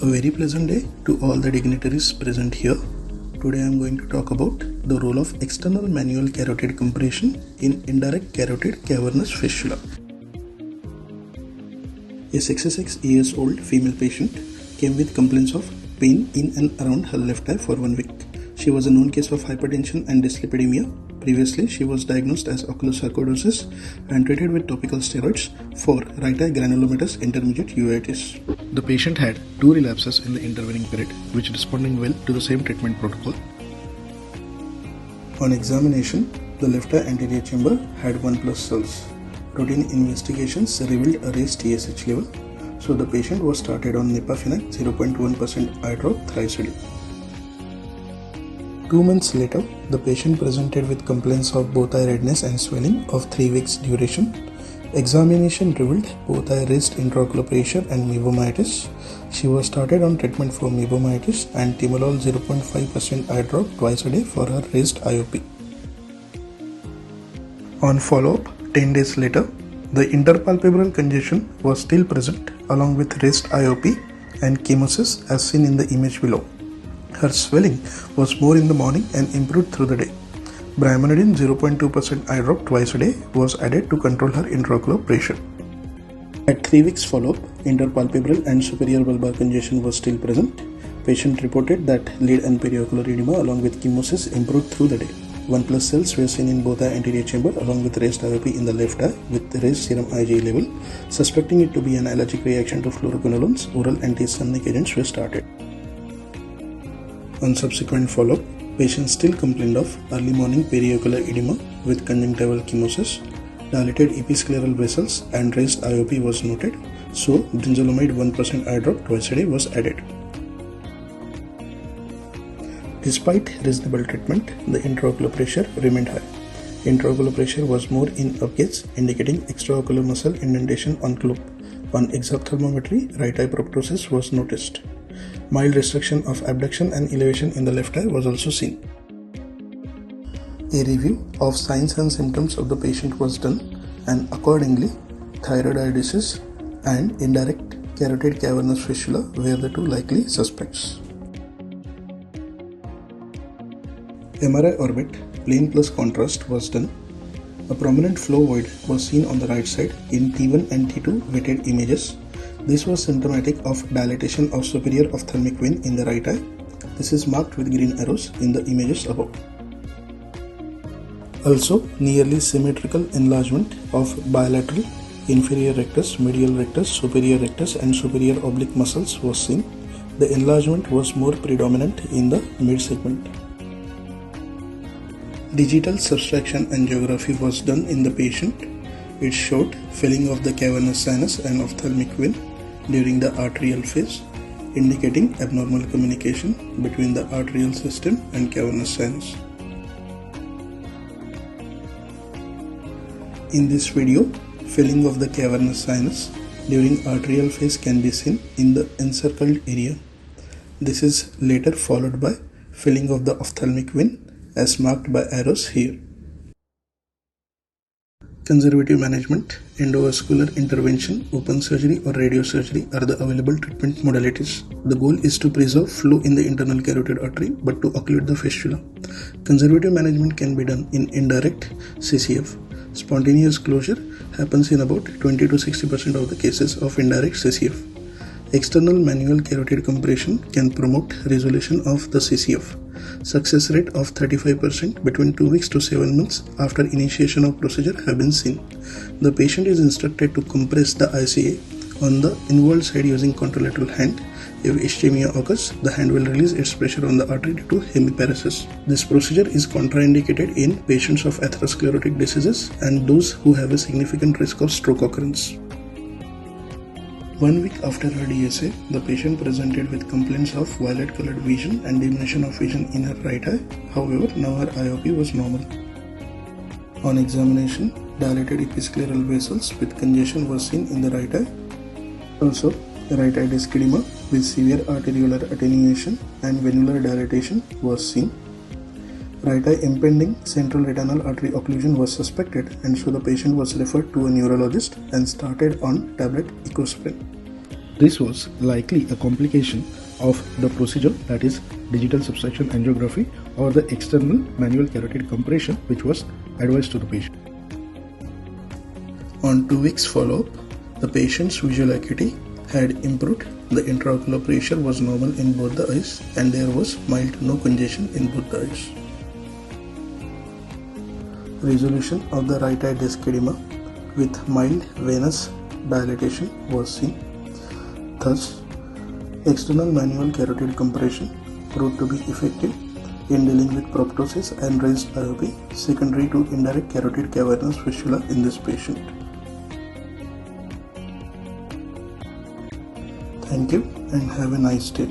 A very pleasant day to all the dignitaries present here. Today I am going to talk about the role of external manual carotid compression in indirect carotid cavernous fistula. A 66 years old female patient came with complaints of pain in and around her left eye for 1 week. She was a known case of hypertension and dyslipidemia. Previously, she was diagnosed as oculosarcoidosis and treated with topical steroids for right eye granulomatous intermediate uveitis. The patient had 2 relapses in the intervening period, which responding well to the same treatment protocol. On examination, the left eye anterior chamber had 1+ cells. Routine investigations revealed a raised TSH level, so the patient was started on nipafenib 0.1% eye drop thrice a day. 2 months later, the patient presented with complaints of both eye redness and swelling of 3 weeks duration. Examination revealed both eye raised intraocular pressure and mebomyitis. She was started on treatment for mebomyitis and timolol 0.5% eye drop twice a day for her raised IOP. On follow-up, 10 days later, the interpalpebral congestion was still present along with raised IOP and chemosis as seen in the image below. Her swelling was more in the morning and improved through the day. Brimonidine 0.2% eye drop twice a day was added to control her intraocular pressure. At 3 weeks follow-up, interpalpebral and superior bulbar congestion was still present. Patient reported that lid and periocular edema along with chemosis improved through the day. 1+ cells were seen in both eye anterior chamber along with raised IOP in the left eye with raised serum IgE level. Suspecting it to be an allergic reaction to fluoroquinolones, oral anti-sumnic agents were started. On subsequent follow-up, patient still complained of early morning periocular edema with conjunctival chemosis. Dilated episcleral vessels and raised IOP was noted, so brinzolamide 1% eye drop twice a day was added. Despite reasonable treatment, the intraocular pressure remained high. Intraocular pressure was more in upgaze, indicating extraocular muscle indentation on club. On exophthalmometry, right eye proptosis was noticed. Mild restriction of abduction and elevation in the left eye was also seen. A review of signs and symptoms of the patient was done, and accordingly, thyroid eye disease and indirect carotid cavernous fistula were the 2 likely suspects. MRI orbit, plane plus contrast was done. A prominent flow void was seen on the right side in T1 and T2 weighted images. This was symptomatic of dilatation of superior ophthalmic vein in the right eye. This is marked with green arrows in the images above. Also, nearly symmetrical enlargement of bilateral inferior rectus, medial rectus, superior rectus and superior oblique muscles was seen. The enlargement was more predominant in the mid-segment. Digital subtraction angiography was done in the patient. It showed filling of the cavernous sinus and ophthalmic vein during the arterial phase, indicating abnormal communication between the arterial system and cavernous sinus. In this video, filling of the cavernous sinus during arterial phase can be seen in the encircled area. This is later followed by filling of the ophthalmic vein as marked by arrows here. Conservative management, endovascular intervention, open surgery or radiosurgery are the available treatment modalities. The goal is to preserve flow in the internal carotid artery but to occlude the fistula. Conservative management can be done in indirect CCF. Spontaneous closure happens in about 20 to 60% of the cases of indirect CCF. External manual carotid compression can promote resolution of the CCF. Success rate of 35% between 2 weeks to 7 months after initiation of procedure have been seen. The patient is instructed to compress the ICA on the involved side using contralateral hand. If ischemia occurs, the hand will release its pressure on the artery due to hemiparesis. This procedure is contraindicated in patients of atherosclerotic diseases and those who have a significant risk of stroke occurrence. 1 week after her DSA, the patient presented with complaints of violet-colored vision and diminution of vision in her right eye. However, now her IOP was normal. On examination, dilated episcleral vessels with congestion was seen in the right eye. Also, right eye disc edema with severe arteriolar attenuation and venular dilatation was seen. Right eye impending central retinal artery occlusion was suspected, and so the patient was referred to a neurologist and started on tablet ecosprine. This was likely a complication of the procedure, that is digital subtraction angiography, or the external manual carotid compression, which was advised to the patient. On 2 weeks follow-up, the patient's visual acuity had improved, the intraocular pressure was normal in both the eyes, and there was mild to no congestion in both the eyes. Resolution of the right eye disc edema with mild venous dilatation was seen. Thus, external manual carotid compression proved to be effective in dealing with proptosis and raised IOP secondary to indirect carotid cavernous fistula in this patient. Thank you and have a nice day.